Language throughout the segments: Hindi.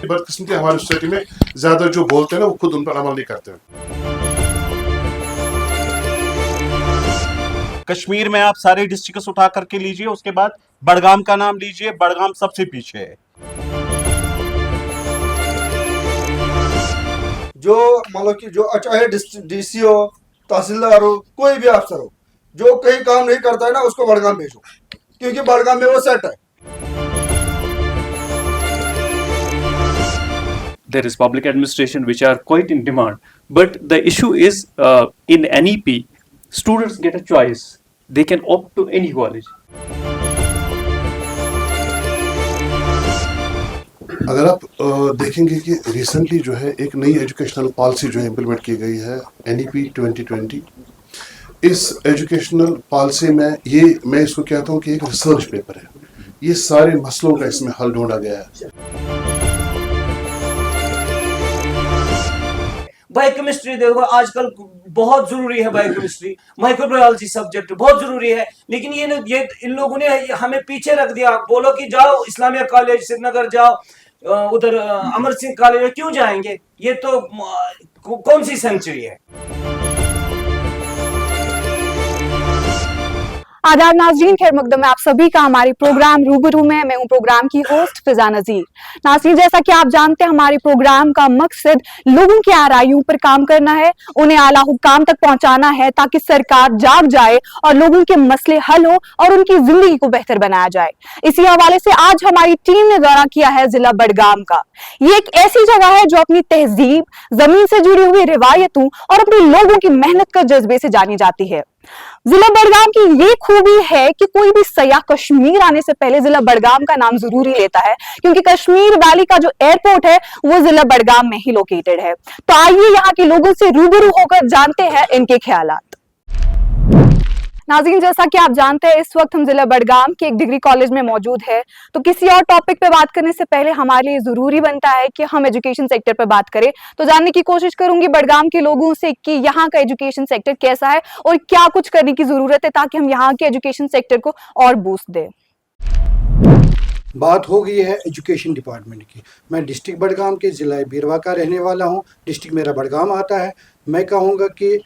बदकिस्मती हमारी सोसाइटी में ज्यादा जो बोलते हैं ना वो खुद उन पर अमल नहीं करते हैं। कश्मीर में आप सारे डिस्ट्रिक्ट्स उठा करके लीजिए, उसके बाद बड़गाम का नाम लीजिए, बड़गाम सबसे पीछे है। जो मतलब कि जो चाहे डीसी हो, तहसीलदार हो, कोई भी अफसर हो, जो कहीं काम नहीं करता है ना उसको बड़गाम भेजो, क्योंकि बड़गाम में वो सेट है। There is public administration which are quite in demand, but the issue is in NEP students get a choice, they can opt to any college. अगर आप देखेंगे कि रिसेंटली जो है एक नई एजुकेशनल पॉलिसी जो है इम्प्लीमेंट की गई है NEP 2020। इस एजुकेशनल पॉलिसी में ये मैं इसको कहता हूँ कि एक रिसर्च पेपर है, ये सारे मसलों का इसमें हल ढूंढा गया है। बायोकेमिस्ट्री देखो आजकल बहुत जरूरी है, बायोकेमिस्ट्री माइक्रोबायोलॉजी सब्जेक्ट बहुत जरूरी है, लेकिन ये इन लोगों ने हमें पीछे रख दिया। बोलो कि जाओ इस्लामिया कॉलेज श्रीनगर जाओ, उधर अमर सिंह कॉलेज, क्यों जाएंगे? ये तो कौन सी सेंचुरी है? आदाब नाज़रीन, खैर मकदम है आप सभी का हमारे प्रोग्राम रूबरू में। मैं हूं प्रोग्राम की होस्ट फिजा नजीर। नाज़रीन, जैसा कि आप जानते हैं हमारे प्रोग्राम का मकसद लोगों की आराइयों पर काम करना है, उन्हें आला हुक्काम तक पहुंचाना है ताकि सरकार जाग जाए और लोगों के मसले हल हो और उनकी जिंदगी को बेहतर बनाया जाए। इसी हवाले से आज हमारी टीम ने दौरा किया है जिला बड़गाम का। ये एक ऐसी जगह है जो अपनी तहजीब, जमीन से जुड़ी हुई रिवायतों और अपने लोगों की मेहनत के जज्बे से जानी जाती है। जिला बड़गाम की ये खूबी है कि कोई भी सयाह कश्मीर आने से पहले जिला बड़गाम का नाम जरूर ही लेता है, क्योंकि कश्मीर वैली का जो एयरपोर्ट है वो जिला बड़गाम में ही लोकेटेड है। तो आइए यहाँ के लोगों से रूबरू होकर जानते हैं इनके ख्यालात। नाज़रीन, जैसा कि आप जानते हैं इस वक्त हम जिला बड़गाम के एक डिग्री कॉलेज में मौजूद है, तो किसी और टॉपिक पे बात करने से पहले हमारे लिए जरूरी बनता है कि हम एजुकेशन सेक्टर पे बात करें। तो जानने की कोशिश करूंगी बड़गाम के लोगों से कि यहाँ का एजुकेशन सेक्टर कैसा है और क्या कुछ करने की जरूरत है ताकि हम यहाँ के एजुकेशन सेक्टर को और बूस्ट दें। बात हो गई है एजुकेशन डिपार्टमेंट की। मैं डिस्ट्रिक्ट बड़गाम के ज़िला बीरवा का रहने वाला हूँ। डिस्ट्रिक्ट मेरा बड़गाम आता है। मैं कहूँगा कि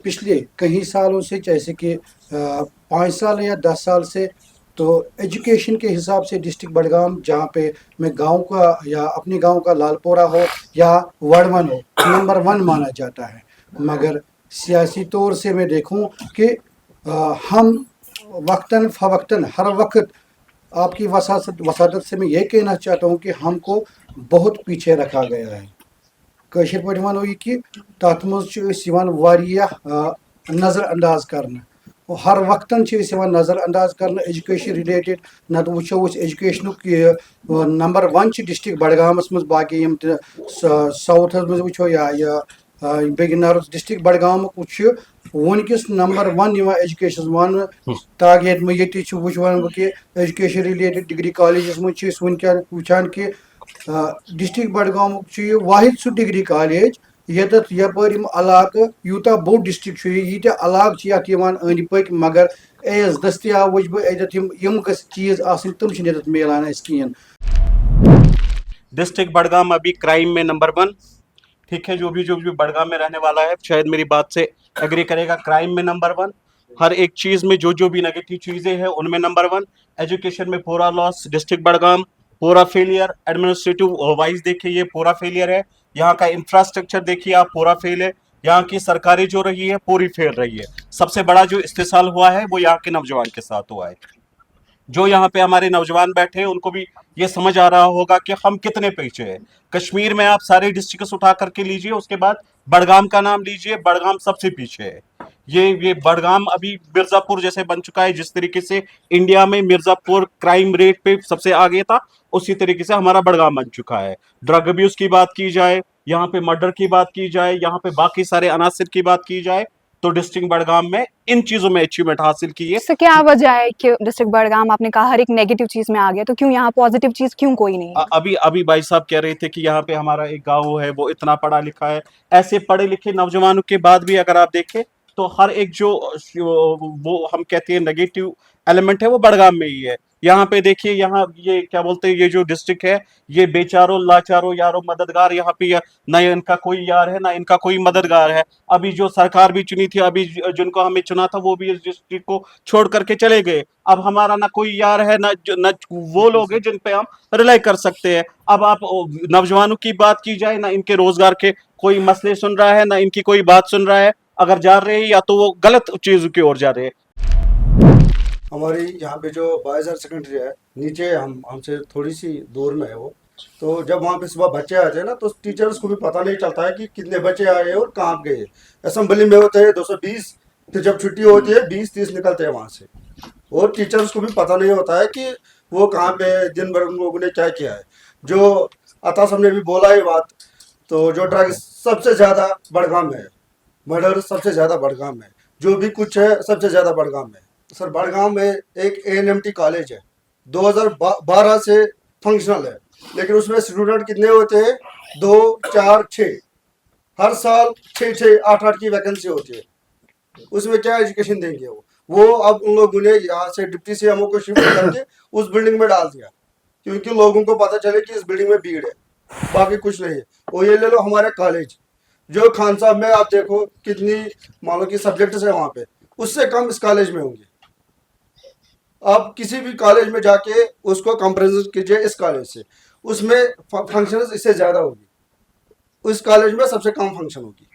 पिछले कई सालों से, जैसे कि 5 साल या 10 साल से, तो एजुकेशन के हिसाब से डिस्ट्रिक्ट बड़गाम, जहाँ पे मैं गांव का या अपने गांव का लालपोरा हो या वर्डवन हो, नंबर 1 माना जाता है। मगर सियासी तौर से मैं देखूं कि हम वक्तन फ़वक्तन हर वक्त आपकी वसादत से मैं ये कहना चाहता हूँ कि हमको बहुत पीछे रखा गया है। कशर पे वो कि तथ नज़रअंदाज कर हर वक्तन नज़रअंदाज कर एजुकेशन रिलेटेड। नत वो एजुकेशन नंबर 1 डिस्ट्रिक्ट बड़गामस मज, बाकी साउथ मज वो या नॉर्थ डिस्ट्रिक्ट बड़गाम वनकिस नंबर 1 एजुकेशन वन ताकि ये वन कि एजुकेशन रिलेटेड डिग्री कॉलेज मज वुचान कि डिस्ट्रिक्ट बड़गाम वाहिद सह डिग्री कॉलेज यत यपर इलाक यूता बोड़ डिस्ट्रिक्ट यीत्या इलाक अंद पक, मगर एज दस्तियाब वुच बह चीज तम मिलान कहें। डिस्ट्रिक्ट बड़गाम अभी क्राइम में नंबर 1, ठीक है। जो भी बड़गाम में रहने वाला है शायद मेरी बात से एग्री करेगा। क्राइम में नंबर 1, हर एक चीज में जो भी नेगेटिव चीजें हैं उनमें नंबर 1। एजुकेशन में पूरा लॉस, डिस्ट्रिक्ट बड़गाम पूरा फेलियर। एडमिनिस्ट्रेटिव वाइज देखिए ये पूरा फेलियर है। यहाँ का इंफ्रास्ट्रक्चर देखिए आप, पूरा फेल है। यहाँ की सरकारें जो रही है पूरी फेल रही है। सबसे बड़ा जो इस्तेसाल हुआ है वो यहाँ के नौजवान के साथ हुआ है। जो यहाँ पे हमारे नौजवान बैठे हैं उनको भी ये समझ आ रहा होगा कि हम कितने पीछे हैं। कश्मीर में आप सारे डिस्ट्रिक्ट्स उठा करके लीजिए, उसके बाद बड़गाम का नाम लीजिए, बड़गाम सबसे पीछे है। ये बड़गाम अभी मिर्जापुर जैसे बन चुका है। जिस तरीके से इंडिया में मिर्जापुर क्राइम रेट पे सबसे आगे था, उसी तरीके से हमारा बड़गाम बन चुका है। ड्रग अब्यूज की बात की जाए, यहाँ पे मर्डर की बात की जाए, यहाँ पे बाकी सारे अनासिर की बात की जाए, तो डिस्ट्रिक्ट बड़गाम में इन चीजों में अचीवमेंट हासिल की है। तो क्या वजह है कि डिस्ट्रिक्ट बड़गाम, आपने कहा हर एक नेगेटिव चीज में आ गया, तो क्यों यहाँ पॉजिटिव चीज क्यों कोई नहीं है? अभी भाई साहब कह रहे थे कि यहाँ पे हमारा एक गाँव है वो इतना पढ़ा लिखा है। ऐसे पढ़े लिखे नौजवानों के बाद भी अगर आप देखें तो हर एक जो वो हम कहते हैं नेगेटिव एलिमेंट है वो बड़गाम में ही है। यहाँ पे देखिए, यहाँ ये क्या बोलते हैं, ये जो डिस्ट्रिक्ट है, ये बेचारों लाचारों यारों मददगार यहाँ पे ना इनका कोई यार है ना इनका कोई मददगार है। अभी जो सरकार भी चुनी थी, अभी जिनको हमें चुना था, वो भी इस डिस्ट्रिक्ट को छोड़ करके चले गए। अब हमारा ना कोई यार है ना वो लोग हैं जिन पे हम रिलाई कर सकते हैं। अब आप नौजवानों की बात की जाए, ना इनके रोजगार के कोई मसले सुन रहा है, ना इनकी कोई बात सुन रहा है। अगर जा रहे हैं या तो वो गलत चीज की ओर जा रहे हैं। हमारी यहाँ पे जो बॉयज हायर सेकेंडरी है, नीचे हमसे थोड़ी सी दूर में है वो। तो जब वहाँ पे सुबह बच्चे आते हैं ना, तो टीचर्स को भी पता नहीं चलता है कि कितने बच्चे आए हैं और कहाँ गए। असेंबली में होते हैं 220, फिर जब छुट्टी होती है 20-30 निकलते हैं वहाँ से। और टीचर्स को भी पता नहीं होता है कि वो कहाँ पे दिन भर उन लोगों ने क्या किया है। जो अता साहब ने भी बोला ये बात, तो जो ड्रग्स सबसे ज़्यादा बड़गाम में है, मर्डर सबसे ज़्यादा बड़गाम में है, जो भी कुछ है सबसे ज़्यादा बड़गाम में है। सर बड़गाम में एक ANMT कॉलेज है, 2012 से फंक्शनल है, लेकिन उसमें स्टूडेंट कितने होते हैं? 2, 4, 6। हर साल 6-6, 8-8 की वैकेंसी होती है। उसमें क्या एजुकेशन देंगे वो अब उन लोगों ने यहाँ से डिप्टी CMO को शिफ्ट करके उस बिल्डिंग में डाल दिया, क्योंकि लोगों को पता चले कि इस बिल्डिंग में भीड़ है, बाकी कुछ नहीं है। और ये ले लो हमारे कॉलेज, जो खान साहब में आप देखो कितनी मान लो कि सब्जेक्ट्स है वहाँ पे, उससे कम इस कॉलेज में होंगे। आप किसी भी कॉलेज में जाके उसको कंपेरिजन कीजिए इस कॉलेज से, उसमें फंक्शंस इससे ज़्यादा होगी, उस कॉलेज में सबसे कम फंक्शन होगी।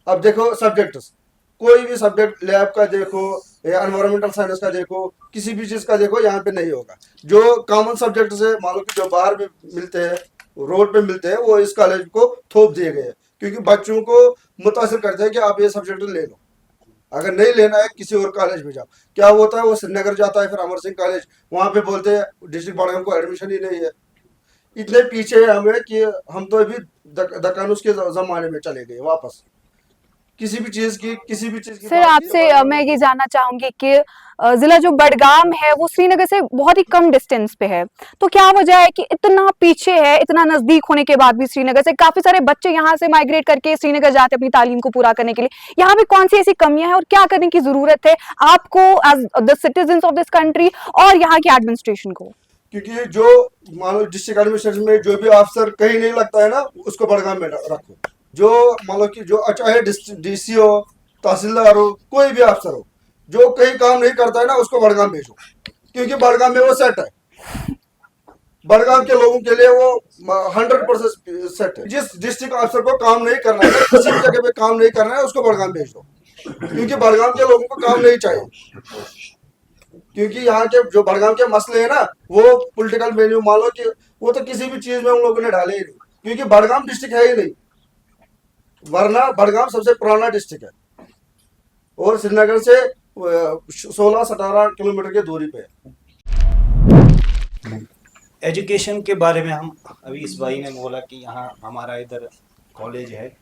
अब देखो सब्जेक्ट्स, कोई भी सब्जेक्ट, लैब का देखो या एनवायरमेंटल साइंस का देखो, किसी भी चीज़ का देखो, यहाँ पे नहीं होगा। जो कॉमन सब्जेक्ट है मान लो कि जो बाहर भी मिलते हैं, रोड पे मिलते हैं, वो इस कॉलेज को थोप दिए गए हैं, क्योंकि बच्चों को मुतासर करते हैं कि आप ये सब्जेक्ट ले लो, अगर नहीं लेना है किसी और कॉलेज में जाओ। क्या होता है, वो श्रीनगर जाता है, फिर अमर सिंह कॉलेज, वहाँ पे बोलते हैं डिस्ट्रिक्ट बड़गाम को एडमिशन ही नहीं है। इतने पीछे है हमें कि हम तो अभी दकानुस के जमाने में चले गए वापस। किसी भी चीज की सर आपसे मैं ये जानना चाहूंगी कि जिला जो बड़गाम है वो श्रीनगर से बहुत ही कम डिस्टेंस पे है, तो क्या वजह है कि इतना पीछे है, इतना नजदीक होने के बाद भी श्रीनगर से काफी सारे बच्चे यहाँ से माइग्रेट करके श्रीनगर जाते हैं अपनी तालीम को पूरा करने के लिए? यहाँ पे कौन सी ऐसी कमियां हैं और क्या करने की जरूरत है आपको as the citizen of this country और यहाँ के एडमिनिस्ट्रेशन को? क्योंकि जो मान लो डिस्ट्रिक्ट एडमिनिस्ट्रेशन में जो भी अफसर कहीं नहीं लगता है ना, उसको बड़गाम में रखो। जो मान लो कि जो चाहे DCO, तहसीलदार हो, कोई भी अफसर हो, जो कहीं काम नहीं करता है ना, उसको बड़गाम भेजो, क्योंकि बड़गाम में वो सेट है। बड़गाम के लोगों के लिए वो 100% सेट है। जिस डिस्ट्रिक्ट अफसर को काम नहीं करना है, किसी भी जगह पे काम नहीं करना है, उसको बड़गाम भेज दो, क्योंकि बड़गाम के लोगों को काम नहीं चाहिए। क्योंकि यहाँ के जो बड़गाम के मसले हैं ना, वो पॉलिटिकल मेन्यू मान लो कि वो तो किसी भी चीज में उन लोगों ने डाले ही नहीं, क्योंकि बड़गाम डिस्ट्रिक्ट है ही नहीं, वरना बड़गाम सबसे पुराना डिस्ट्रिक्ट है और श्रीनगर से 16-17 किलोमीटर की दूरी पे है। एजुकेशन के बारे में हम अभी इस भाई ने बोला कि यहाँ हमारा इधर कॉलेज है,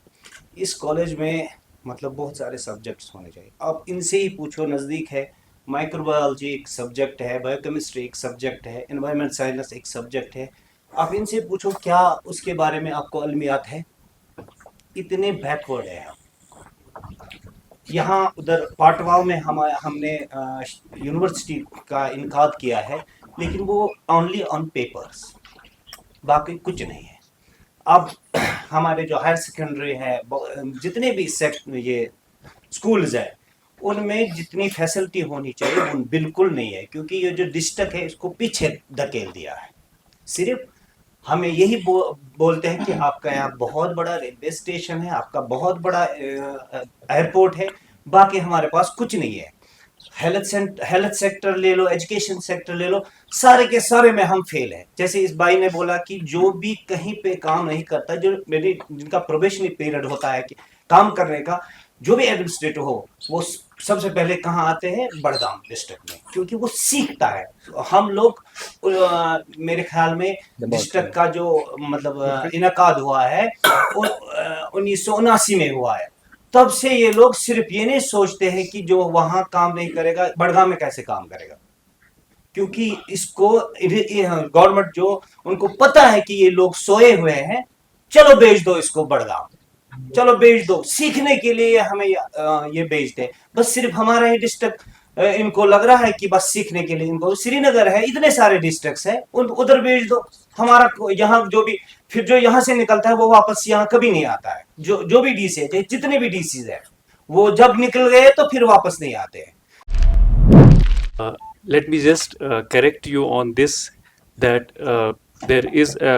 इस कॉलेज में मतलब बहुत सारे सब्जेक्ट्स होने चाहिए। आप इनसे ही पूछो, नज़दीक है, माइक्रोबायोलॉजी एक सब्जेक्ट है, बायोकेमिस्ट्री एक सब्जेक्ट है, एनवायरमेंट साइंस एक सब्जेक्ट है। आप इनसे पूछो क्या उसके बारे में आपको इल्मियात है? इतने बैकवर्ड है हम। यहाँ उधर पाटवाव में हमने यूनिवर्सिटी का इनकाद किया है, लेकिन वो ओनली ऑन पेपर्स, बाकी कुछ नहीं है। अब हमारे जो हायर सेकेंडरी है, जितने भी ये स्कूल्स है, उनमें जितनी फैसिलिटी होनी चाहिए वो बिल्कुल नहीं है, क्योंकि ये जो डिस्ट्रिक्ट है इसको पीछे धकेल दिया है। सिर्फ हमें यही बोलते हैं कि आपका यहाँ बहुत बड़ा रेलवे स्टेशन है, आपका बहुत बड़ा एयरपोर्ट है, बाकी हमारे पास कुछ नहीं है। हेल्थ सेक्टर ले लो, एजुकेशन सेक्टर ले लो, सारे के सारे में हम फेल हैं। जैसे इस भाई ने बोला कि जो भी कहीं पे काम नहीं करता, जो जिनका प्रोबेशनरी पीरियड होता है कि काम करने का, जो भी एडमिनिस्ट्रेटर हो, वो सबसे पहले कहाँ आते हैं? बड़गाम डिस्ट्रिक्ट में, क्योंकि वो सीखता है। हम लोग मेरे ख्याल में डिस्ट्रिक्ट का जो मतलब इनकाद हुआ है वो 1979 में हुआ है। तब से ये लोग सिर्फ ये नहीं सोचते हैं कि जो वहाँ काम नहीं करेगा बड़गाम में कैसे काम करेगा, क्योंकि इसको गवर्नमेंट जो उनको पता है कि ये लोग सोए हुए हैं, चलो भेज दो इसको बड़गाम, चलो भेज दो, सीखने के लिए हमें ये भेजते हैं। बस सिर्फ हमारा ही डिस्ट्रिक्ट इनको लग रहा है कि बस सीखने के लिए, इनको श्रीनगर है, इतने सारे डिस्ट्रिक्ट्स हैं, उधर भेज दो। हमारा यहाँ जो भी, फिर जो यहाँ से निकलता है वो वापस यहाँ कभी नहीं आता है। जो भी डीसी है, जितने भी डीसीज है, वो जब निकल गए तो फिर वापस नहीं आते हैं। Let me just correct you on this, that there is a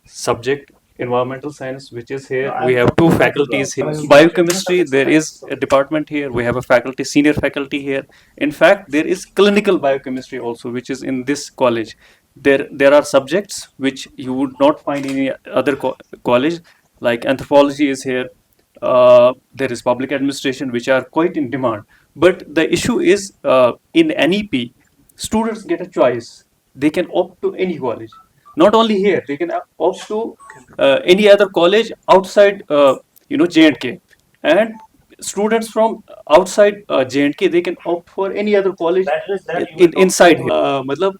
subject, environmental science, which is here. We have two faculties here. Biochemistry, there is a department here. We have a faculty, senior faculty here. In fact, there is clinical biochemistry also, which is in this college. There are subjects which you would not find in any other college, like anthropology is here. There is public administration, which are quite in demand. But the issue is, in NEP, students get a choice. They can opt to any college. Not only here, they can opt to any other college outside, J&K. And students from outside J&K, they can opt for any other college inside here. मतलब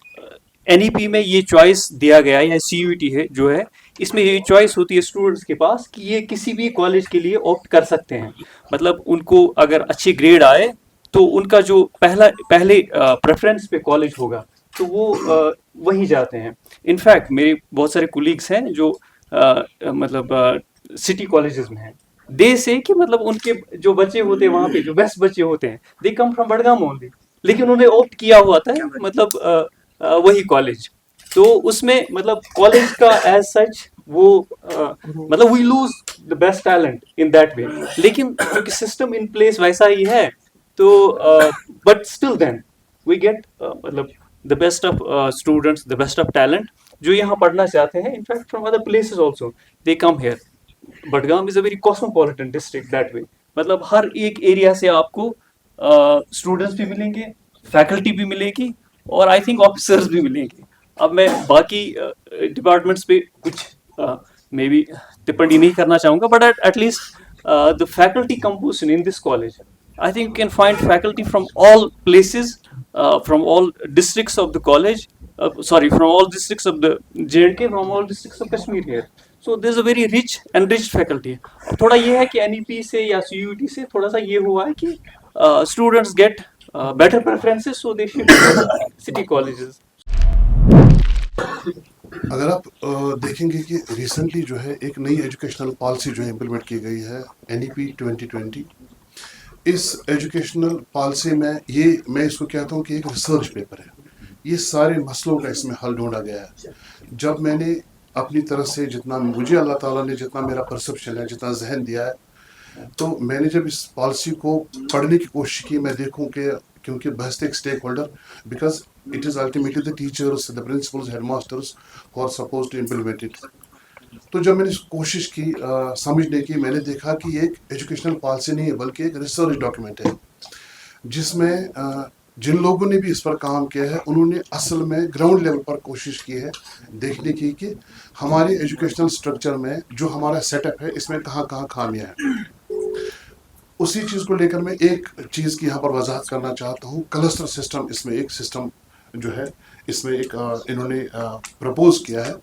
NEP में ये चॉइस दिया गया है, या CUET है जो है, इसमें ये चॉइस होती है स्टूडेंट्स के पास कि ये किसी भी कॉलेज के लिए ऑप्ट कर सकते हैं। मतलब उनको अगर अच्छे ग्रेड आए तो उनका जो पहले प्रेफरेंस पे कॉलेज होगा तो वो वहीं जाते हैं। इनफैक्ट मेरे बहुत सारे कुलीग्स हैं जो मतलब सिटी कॉलेजेस में हैं। दे से कि मतलब उनके जो बच्चे होते हैं वहाँ पे, जो बेस्ट बच्चे होते हैं, दे कम फ्रॉम बडगाम ओनली, लेकिन उन्होंने ऑप्ट किया हुआ था मतलब वही कॉलेज। तो उसमें मतलब कॉलेज का एज सच वो मतलब we lose the best talent in that way, लेकिन क्योंकि सिस्टम इन प्लेस वैसा ही है तो but still then we get मतलब the best of students, the best of talent जो यहाँ पढ़ना चाहते हैं। In fact from other places also they come here. Budgam is a very cosmopolitan district that way, मतलब हर एक एरिया से आपको स्टूडेंट्स भी मिलेंगे, फैकल्टी भी मिलेगी और आई थिंक ऑफिसर्स भी मिलेंगे। अब मैं बाकी डिपार्टमेंट्स पे कुछ मे बी टिप्पणी नहीं करना चाहूँगा, but at least the faculty composition in this college, I think you can find faculty from all places, from all districts of the college, from all districts of the J&K, from all districts of Kashmir here. So there's a very rich enriched faculty. थोड़ा ये है कि NEP से या CUET से थोड़ा सा ये हुआ है कि students get better preferences, so they shift to city colleges. अगर आप देखेंगे कि रिसेंटली जो है एक नई एजुकेशनल पॉलिसी जो है इम्प्लीमेंट की गई है NEP 2020। इस एजुकेशनल पॉलिसी में ये मैं इसको कहता हूँ कि एक रिसर्च पेपर है। ये सारे मसलों का इसमें हल ढूंढा गया है। जब मैंने अपनी तरफ से जितना मुझे अल्लाह ताला ने जितना मेरा परसेप्शन है, जितना जहन दिया है, तो मैंने जब इस पॉलिसी को पढ़ने की कोशिश की, मैं देखूं कि क्योंकि बहस एक stakeholder, because it is ultimately the teachers, the principals, headmasters who are suppose to implement it. तो जब मैंने कोशिश की समझने की, मैंने देखा कि ये एक एजुकेशनल पॉलिसी नहीं है बल्कि एक रिसर्च डॉक्यूमेंट है, जिसमें जिन लोगों ने भी इस पर काम किया है उन्होंने असल में ग्राउंड लेवल पर कोशिश की है देखने की कि हमारे एजुकेशनल स्ट्रक्चर में जो हमारा सेटअप है इसमें कहाँ कहाँ खामियां हैं। उसी चीज़ को लेकर मैं एक चीज़ की यहाँ पर वजाहत करना चाहता हूँ। क्लस्टर सिस्टम, इसमें एक सिस्टम जो है इसमें एक इन्होंने प्रपोज किया है।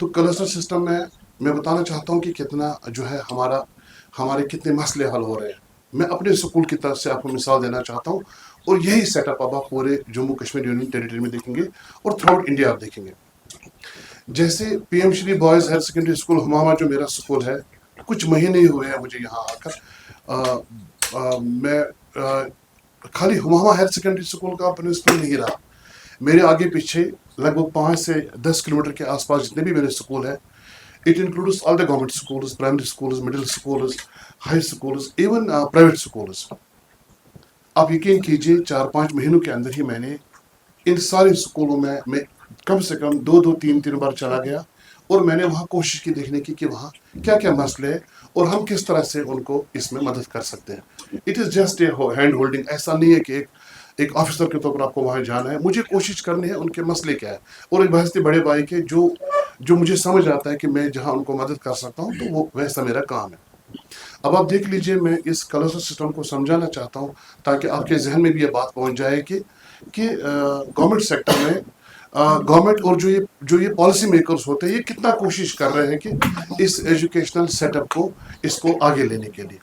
तो क्लस्टर सिस्टम में मैं बताना चाहता हूँ कि कितना जो है हमारे कितने मसले हल हो रहे हैं। मैं अपने स्कूल की तरफ से आपको मिसाल देना चाहता हूँ, और यही सेटअप अब आप पूरे जम्मू कश्मीर यूनियन टेरिटरी में देखेंगे और थ्रू आउट इंडिया आप देखेंगे। जैसे PM Shri boys higher secondary school Humama जो मेरा स्कूल है, कुछ महीने ही हुए हैं मुझे यहाँ आकर। मैं खाली हुमामा हायर सेकेंडरी स्कूल का प्रिंसिपल नहीं रहा, मेरे आगे पीछे लगभग 5 से 10 किलोमीटर के आसपास जितने भी मेरे स्कूल हैं, it includes all the government schools, primary schools, middle schools, high schools, even private schools. आप यकीन कीजिए 4-5 महीनों के अंदर ही मैंने इन सारे स्कूलों में मैं कम से कम 2-3 बार चला गया, और मैंने वहाँ कोशिश की देखने की कि वहाँ क्या क्या मसले हैं और हम किस तरह से उनको इसमें मदद कर सकते हैं। It is just a hand holding, ऐसा नहीं है कि एक ऑफिसर के तौर पर आपको वहाँ जाना है। मुझे कोशिश करनी है उनके मसले क्या है, और एक बहसते बड़े भाई के जो मुझे समझ आता है कि मैं जहाँ उनको मदद कर सकता हूँ तो वो वैसा मेरा काम है। अब आप देख लीजिए, मैं इस क्लस्टर सिस्टम को समझाना चाहता हूँ ताकि आपके जहन में भी ये बात पहुँच जाए कि गवर्नमेंट सेक्टर में गवर्नमेंट और जो ये पॉलिसी मेकर्स होते हैं ये कितना कोशिश कर रहे हैं कि इस एजुकेशनल सेटअप को इसको आगे लेने के लिए।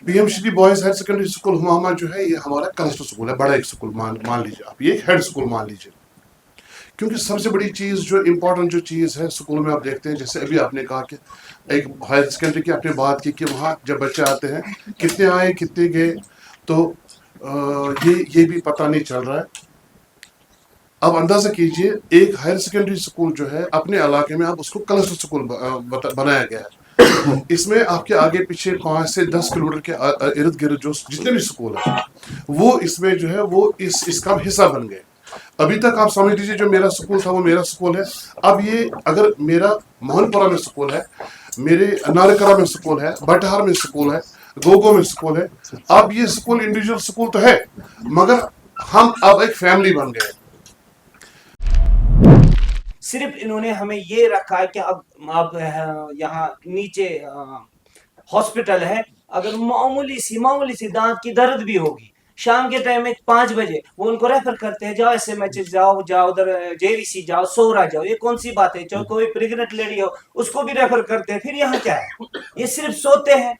PM Shri boys higher secondary school Humama जो है ये हमारा क्लस्टर स्कूल है, बड़ा एक स्कूल मान लीजिए आप, ये हेड स्कूल मान लीजिए। क्योंकि सबसे बड़ी चीज़ जो इम्पोर्टेंट जो चीज़ है स्कूल में आप देखते हैं, जैसे अभी आपने कहा कि एक हायर सेकेंडरी की आपने बात की कि वहाँ जब बच्चे आते हैं कितने आए कितने गए, तो ये भी पता नहीं चल रहा है। अब अंदाजा कीजिए एक हायर सेकेंडरी स्कूल जो है अपने इलाके में आप उसको क्लस्टर स्कूल बनाया गया है। इसमें आपके आगे पीछे 5 से 10 किलोमीटर के इर्द गिर्द जो जितने भी स्कूल है वो इसमें जो है वो इसका हिस्सा बन गए। अभी तक आप समझ लीजिए जो मेरा स्कूल था वो मेरा स्कूल है। अब ये अगर मेरा मोहनपुरा में स्कूल है, मेरे नारकरा में स्कूल है, बटहार में स्कूल है, गोगो में स्कूल है, अब ये स्कूल इंडिविजुअल स्कूल तो है मगर हम अब एक फैमिली बन गए। सिर्फ इन्होंने हमें ये रखा है कि अब यहाँ नीचे हॉस्पिटल है, अगर मामूली सी दांत की दर्द भी होगी शाम के टाइम में 5 बजे वो उनको रेफर करते हैं, जाओ SMH जाओ उधर JVC जाओ, सोहरा जाओ। ये कौन सी बात है? चाहे कोई प्रेग्नेंट लेडी हो उसको भी रेफर करते हैं। फिर यहाँ क्या है? ये सिर्फ सोते हैं,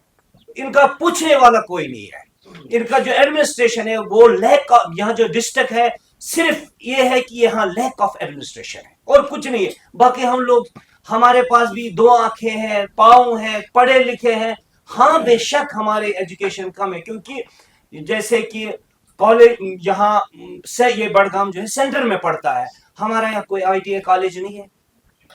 इनका पूछने वाला कोई नहीं है। इनका जो एडमिनिस्ट्रेशन है वो लैक ऑफ, यहाँ जो डिस्ट्रिक्ट है सिर्फ ये है कि यहाँ लैक ऑफ एडमिनिस्ट्रेशन है और कुछ नहीं है। बाकी हम लोग, हमारे पास भी 2 आंखें हैं, पाँव हैं, पढ़े लिखे हैं। हाँ बेशक हमारे एजुकेशन कम है, क्योंकि जैसे कि कॉलेज यहाँ से ये बड़गाम जो है सेंटर में पड़ता है, हमारा यहाँ कोई ITA कॉलेज नहीं है।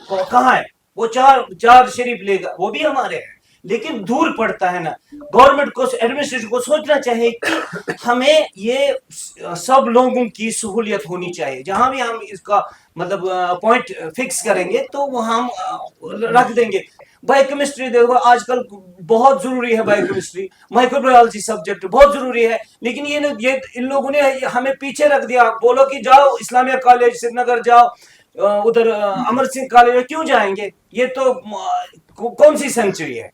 कहाँ है वो? चार शरीफ लेगा, वो भी हमारे हैं लेकिन दूर पड़ता है ना। गवर्नमेंट को, एडमिनिस्ट्रेशन को सोचना चाहिए कि हमें ये सब लोगों की सहूलियत होनी चाहिए। जहां भी हम इसका मतलब पॉइंट फिक्स करेंगे तो वो हम रख देंगे। बायोकेमिस्ट्री देखो आजकल बहुत जरूरी है, बायोकेमिस्ट्री माइक्रोबायोलॉजी सब्जेक्ट बहुत जरूरी है, लेकिन ये इन लोगों ने हमें पीछे रख दिया। बोलो कि जाओ इस्लामिया कॉलेज श्रीनगर जाओ, उधर अमर सिंह कॉलेज में क्यों जाएंगे? ये तो कौन सी सेंचुरी है?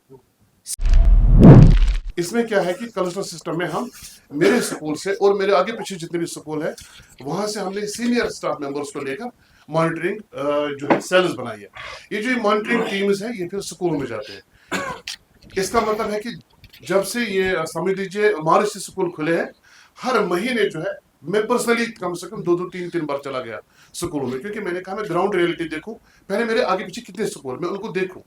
इसमें क्या है कि क्लस्टर सिस्टम में हम मेरे स्कूल से और मेरे आगे पीछे जितने भी स्कूल है वहां से हमने सीनियर स्टाफ मेंबर्स को लेकर मॉनिटरिंग जो है सेल्स बनाई है। ये जो मॉनिटरिंग टीम्स है ये फिर स्कूलों में जाते हैं। इसका मतलब है कि जब से ये समझ लीजिए मार्च से स्कूल खुले हैं, हर महीने जो है मैं पर्सनली कम से कम 2-2, 3-3 बार चला गया स्कूलों में, क्योंकि मैंने कहा मैं ग्राउंड रियलिटी देखूं। पहले मेरे आगे पीछे कितने स्कूल, मैं उनको देखूं,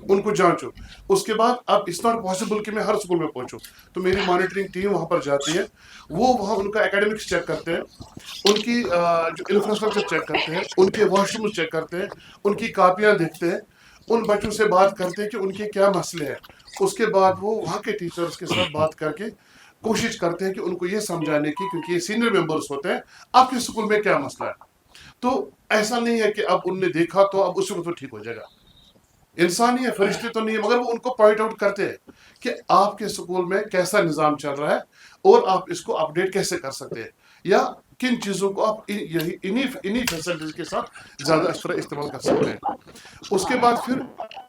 उनको जांचो, उसके बाद अब इट्स नॉट पॉसिबल कि मैं हर स्कूल में पहुंचूं। तो मेरी मॉनिटरिंग टीम वहां पर जाती है, वो वहां उनका एकेडमिक्स चेक करते हैं, उनकी जो इंफ्रास्ट्रक्चर चेक करते हैं, उनके वॉशरूम चेक करते हैं, उनकी कापियां देखते हैं, उन बच्चों से बात करते हैं कि उनके क्या मसले हैं। उसके बाद वो वहाँ के टीचर्स के साथ बात करके कोशिश करते हैं कि उनको ये समझाने की, क्योंकि ये सीनियर मेंबर्स होते हैं, आपके स्कूल में क्या मसला है। तो ऐसा नहीं है कि अब उनने देखा तो अब उसी को तो ठीक हो जाएगा। इंसान ही है, फरिश्ते तो नहीं है, मगर वो उनको पॉइंट आउट करते हैं कि आपके स्कूल में कैसा निज़ाम चल रहा है और आप इसको अपडेट कैसे कर सकते हैं, या किन चीज़ों को आप इन्हीं फैसिलिटीज के साथ ज़्यादा इस तरह इस्तेमाल कर सकते हैं। उसके बाद फिर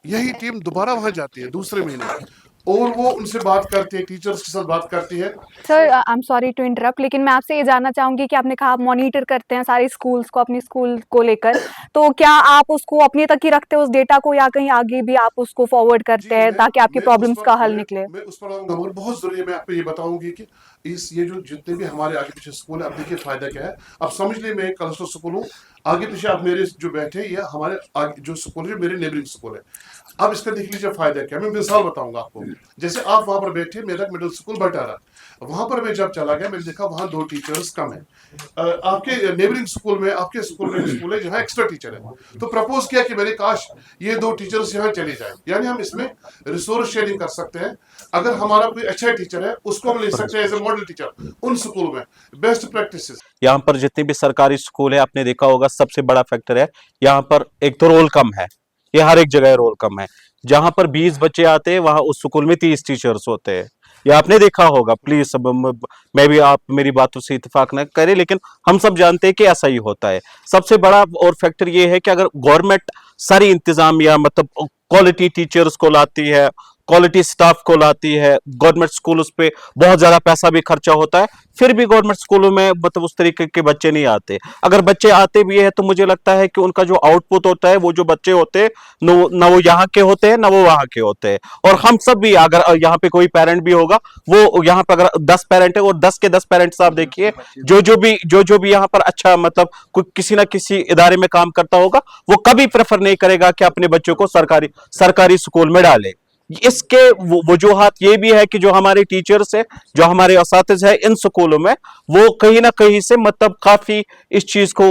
यही टीम दोबारा वहाँ जाती है दूसरे महीने और वो उनसे बात करती है, टीचर्स के साथ बात करती है। Sir I am sorry to interrupt, लेकिन मैं आपसे ये जानना चाहूंगी कि आपने कहा आप मॉनिटर करते हैं सारे स्कूल्स को, अपनी स्कूल को लेकर, तो क्या आप उसको अपने तक ही रखते हैं उस डेटा को, या कहीं आगे भी आप उसको फॉरवर्ड करते हैं ताकि आपकी प्रॉब्लम्स का हल निकले? मैं उस पर आऊंगा, मगर बहुत जरूरी है। मैं आपको ये बताऊंगी कि ये जो जितने भी हमारे आगे पीछे स्कूल है, अब देखिए फायदा क्या है। अब समझ लीजिए मैं क्लस्टर स्कूल हूँ, आगे पीछे आप मेरे जो बैठे ये हमारे आगे जो स्कूल है मेरे नेबरिंग स्कूल है। अब इसका देख लीजिए फायदा क्या है, मैं मिसाल बताऊंगा आपको। जैसे आप वहां पर बैठे, मेरा मिडिल स्कूल बटारा, वहां पर मैं जब चला गया मैंने देखा वहां 2 टीचर्स कम है। आपके नेबरिंग स्कूल में, आपके स्कूल में स्कूल है जहाँ एक्स्ट्रा टीचर है, तो प्रपोज किया कि मैंने काश ये 2 टीचर्स यहाँ चले जाए, यानी हम इसमें रिसोर्स शेयरिंग कर सकते हैं। अगर हमारा कोई अच्छा टीचर है उसको हम ले सकते हैं एज ए मॉडल टीचर उन स्कूल में, बेस्ट प्रैक्टिसेस। यहाँ पर जितने भी सरकारी स्कूल है आपने देखा होगा, सबसे बड़ा फैक्टर है यहाँ पर एक तो रोल कम है। ये हर एक जगह रोल कम है। जहां पर 20 बच्चे आते हैं वहां उस स्कूल में 30 टीचर्स होते हैं। ये आपने देखा होगा। प्लीज मैं भी आप मेरी बातों से इत्तेफाक न करें, लेकिन हम सब जानते हैं कि ऐसा ही होता है। सबसे बड़ा और फैक्टर ये है कि अगर गवर्नमेंट सारी इंतजाम या मतलब क्वालिटी टीचर्स को लाती है, क्वालिटी स्टाफ को लाती है, गवर्नमेंट स्कूल उस पर बहुत ज्यादा पैसा भी खर्चा होता है, फिर भी गवर्नमेंट स्कूलों में मतलब उस तरीके के बच्चे नहीं आते। अगर बच्चे आते भी है तो मुझे लगता है कि उनका जो आउटपुट होता है, वो जो बच्चे होते हैं न वो यहाँ के होते हैं, न वो वहां के होते हैं। और हम सब भी, अगर यहाँ पे कोई पेरेंट भी होगा, वो यहाँ पे अगर 10 पेरेंट है और 10 के 10 पेरेंट्स आप देखिए, जो भी यहाँ पर अच्छा मतलब कोई किसी ना किसी इदारे में काम करता होगा, वो कभी प्रेफर नहीं करेगा कि अपने बच्चों को सरकारी स्कूल में डाले। इसके वजूहात ये भी है कि जो हमारे टीचर्स है, जो हमारे असातिज़ है इन स्कूलों में, वो कहीं ना कहीं से मतलब काफी इस चीज को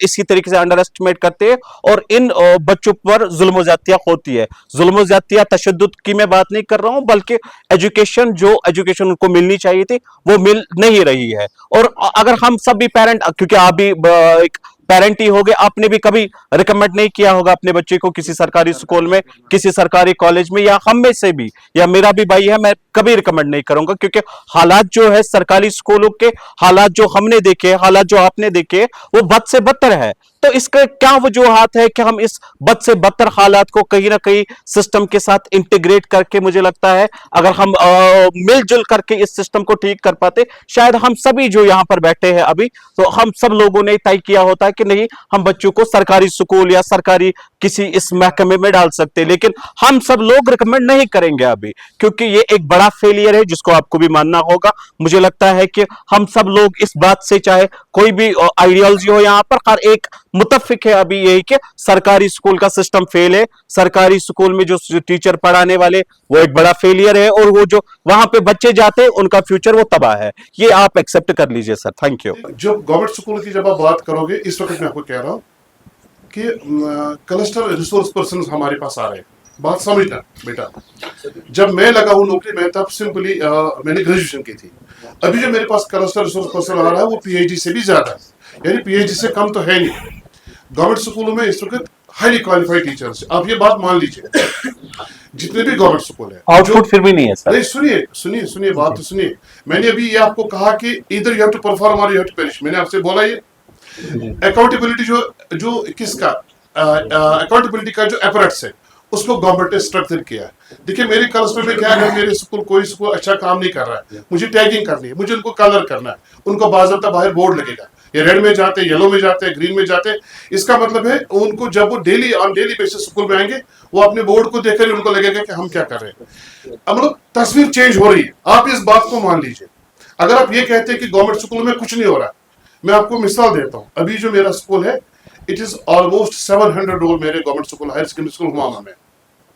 इसी तरीके से अंडर एस्टिमेट करते हैं और इन बच्चों पर जुल्म ज़्यादतियां होती है। जुल्म ज़्यादतियां तशद्दुद की मैं बात नहीं कर रहा हूं, बल्कि जो एजुकेशन उनको मिलनी चाहिए थी वो मिल नहीं रही है। और अगर हम सब भी पेरेंट, क्योंकि आप भी एक पेरेंट ही होगे, आपने भी कभी रिकमेंड नहीं किया होगा अपने बच्चे को किसी सरकारी स्कूल में, किसी सरकारी कॉलेज में, या हम में से भी, या मेरा भी भाई है, मैं कभी रिकमेंड नहीं करूंगा, क्योंकि हालात जो है सरकारी स्कूलों के, हालात जो हमने देखे, हालात जो आपने देखे, वो बद से बदतर है। तो इसका क्या वजूहात है कि हम इस बद से बदतर हालात को कहीं ना कहीं सिस्टम के साथ इंटीग्रेट करके, मुझे लगता है अगर हम मिलजुल करके इस सिस्टम को ठीक कर पाते, शायद हम सभी जो यहाँ पर बैठे हैं अभी, तो हम सब लोगों ने तय किया होता है कि नहीं, हम बच्चों को सरकारी स्कूल या सरकारी किसी इस महकमे में डाल सकते। लेकिन हम सब लोग रिकमेंड नहीं करेंगे अभी, क्योंकि ये एक बड़ा फेलियर है जिसको आपको भी मानना होगा। मुझे लगता है कि हम सब लोग इस बात से, चाहे कोई भी आइडियोलॉजी हो, यहाँ पर हर एक मुतफिक है अभी यही कि सरकारी स्कूल का सिस्टम फेल है, सरकारी स्कूल में जो टीचर पढ़ाने वाले वो एक बड़ा फेलियर है, और वो जो वहां पे बच्चे जाते हैं उनका फ्यूचर वो तबाह है। ये आप एक्सेप्ट कर लीजिए सर। Thank you. जो गवर्नमेंट स्कूल की जब आप बात करोगे, इस वक्त मैं आपको कह रहा हूँ कि क्लस्टर रिसोर्स पर्सन हमारे पास आ रहे हैं। बात समझना बेटा, जब मैं लगा हूँ नौकरी में, तब सिंपली मैंने ग्रेजुएशन की थी। अभी जो मेरे पास क्लस्टर रिसोर्स पर्सन आ रहा है वो पीएचडी से भी ज्यादा है, यानी पीएचडी से कम तो है नहीं। गवर्नमेंट स्कूलों में इस वक्त हाईली क्वालिफाइड टीचर्स, आप ये बात मान लीजिए, जितने भी गवर्नमेंट स्कूल है। आउटपुट फिर भी नहीं है सर। नहीं, सुनिए बात तो सुनिए। मैंने अभी ये आपको कहा कि इधर यू हैव टू परफॉर्म और यू हैव टू पेरिश। मैंने आपसे बोला ये अकाउंटेबिलिटी जो किसका अकाउंटेबिलिटी का जो एपरेट्स है, उसको गवर्नमेंट ने स्ट्रक्चर किया है। देखिए मेरे क्लस्टर में क्या है, मेरे स्कूल कोई स्कूल अच्छा काम नहीं कर रहा है, मुझे टैगिंग करनी है, मुझे उनको कलर करना है, उनको बाज़ाब्ता बाहर बोर्ड लगेगा, ये रेड में जाते हैं, येलो में जाते हैं, ग्रीन में जाते हैं। इसका मतलब है उनको जब वो ऑन डेली बेसिस स्कूल में आएंगे, वो अपने बोर्ड को देखकर उनको लगेगा कि हम क्या कर रहे हैं। अब मतलब तस्वीर चेंज हो रही है, आप इस बात को मान लीजिए। अगर आप ये कहते हैं कि गवर्नमेंट स्कूल में कुछ नहीं हो रहा, मैं आपको मिसाल देता हूँ। अभी जो मेरा स्कूल है, इट इज ऑलमोस्ट 700 रोल मेरे government school, higher secondary school Humama में।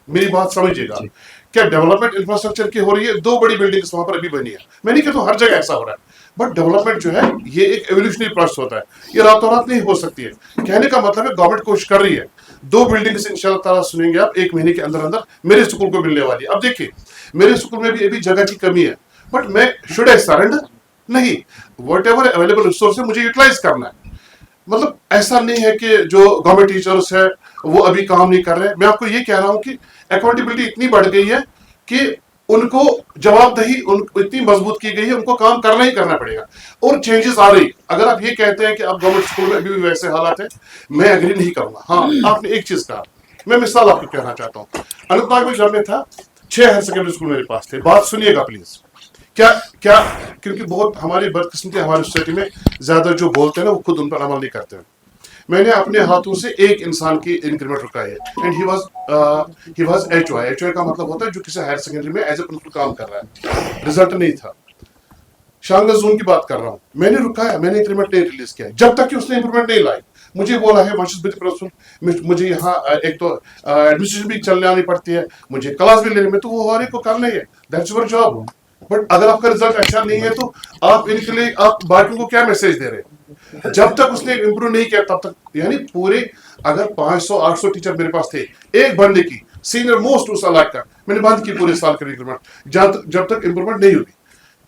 मेरी बात समझिएगा, क्या डेवलपमेंट इंफ्रास्ट्रक्चर की हो रही है? 2 बड़ी बिल्डिंग्स वहां पर अभी बनी है। मैं नहीं कहता हूँ हर जगह ऐसा हो रहा है, बट डेवलपमेंट जो है ये एक एवोल्यूशनरी प्रोसेस होता है, ये रातों रात नहीं हो सकती है। कहने का मतलब है गवर्नमेंट कोशिश कर रही है। 2 बिल्डिंग्स इंशाल्लाह ताला सुनेंगे आप 1 महीने के अंदर अंदर मेरे स्कूल को मिलने वाली है। अब देखिए मेरे स्कूल में भी अभी जगह की कमी है, बट मैं शुड आई सरेंडर? नहीं, व्हाटएवर अवेलेबल रिसोर्स है मुझे यूटिलाइज करना है। मतलब ऐसा नहीं है कि जो गवर्नमेंट टीचर्स है वो अभी काम नहीं कर रहे हैं। मैं आपको ये कह रहा हूँ कि अकाउंटेबिलिटी इतनी बढ़ गई है कि उनको जवाबदेही इतनी मजबूत की गई है, उनको काम करना ही करना पड़ेगा, और चेंजेस आ रही। अगर आप ये कहते हैं कि अब गवर्नमेंट स्कूल में अभी भी वैसे हालात है, मैं एग्री नहीं करूंगा। हाँ, आपने एक चीज कहा, मैं मिसाल आपको कहना चाहता हूँ। अनंतनाग में जब मैं था, 6 हायर सेकेंडरी स्कूल मेरे पास थे। बात सुनिएगा प्लीज। क्या क्योंकि बहुत हमारी बदकिस्मती, हमारी सोसाइटी में ज्यादा जो बोलते हैं ना वो खुद उन पर अमल नहीं करते हैं। मैंने अपने हाथों से एक इंसान की इंक्रीमेंट रुकाई है, एंड ही वाज एचओआई। एचओआई का मतलब होता है जो किसी हायर सेकेंडरी में एज ए प्रिंसिपल काम कर रहा है, रिजल्ट नहीं था। शांगा जोन की बात कर रहा हूँ, मैंने रुकाया, मैंने इंक्रीमेंट नहीं रिलीज किया जब तक कि उसने इंप्रूवमेंट नहीं लाई। मुझे बोला है मुझे यहाँ एक तो एडमिनिस्ट्रेशन भी चलने आनी पड़ती है, मुझे क्लास भी लेने में, तो वो हर एक को करना ही है, दैट्स योर जॉब। बट अगर आपका रिजल्ट अच्छा नहीं है तो आप इनके लिए आप बाकियों को क्या मैसेज दे रहे हैं? जब तक उसने इंप्रूव नहीं किया तब तक, यानी पूरे अगर 500-800 टीचर मेरे पास थे, एक बंदे की सीनियर मोस्ट उस इलाके का मैंने बंद की पूरे साल का इंप्रूवमेंट, जब तक इंप्रूवमेंट नहीं हुई।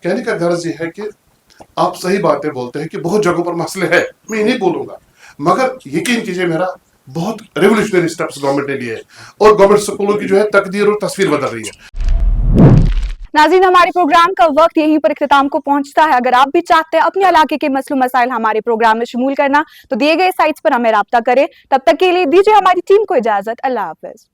कहने का गर्ज ये है कि आप सही बातें बोलते हैं कि बहुत जगहों पर मसले है, मैं ये नहीं बोलूंगा, मगर यकीन कीजिए मेरा बहुत रेवोल्यूशनरी स्टेप्स गवर्नमेंट ने लिए हैं, और गवर्नमेंट स्कूलों की जो है तकदीर और तस्वीर बदल रही है। नाज़रीन, हमारे प्रोग्राम का वक्त यहीं पर इख्तिताम को पहुंचता है। अगर आप भी चाहते हैं अपने इलाके के मसलो मसाइल हमारे प्रोग्राम में शमूल करना, तो दिए गए साइट्स पर हमें राब्ता करें। तब तक के लिए दीजिए हमारी टीम को इजाजत। अल्लाह हाफिज।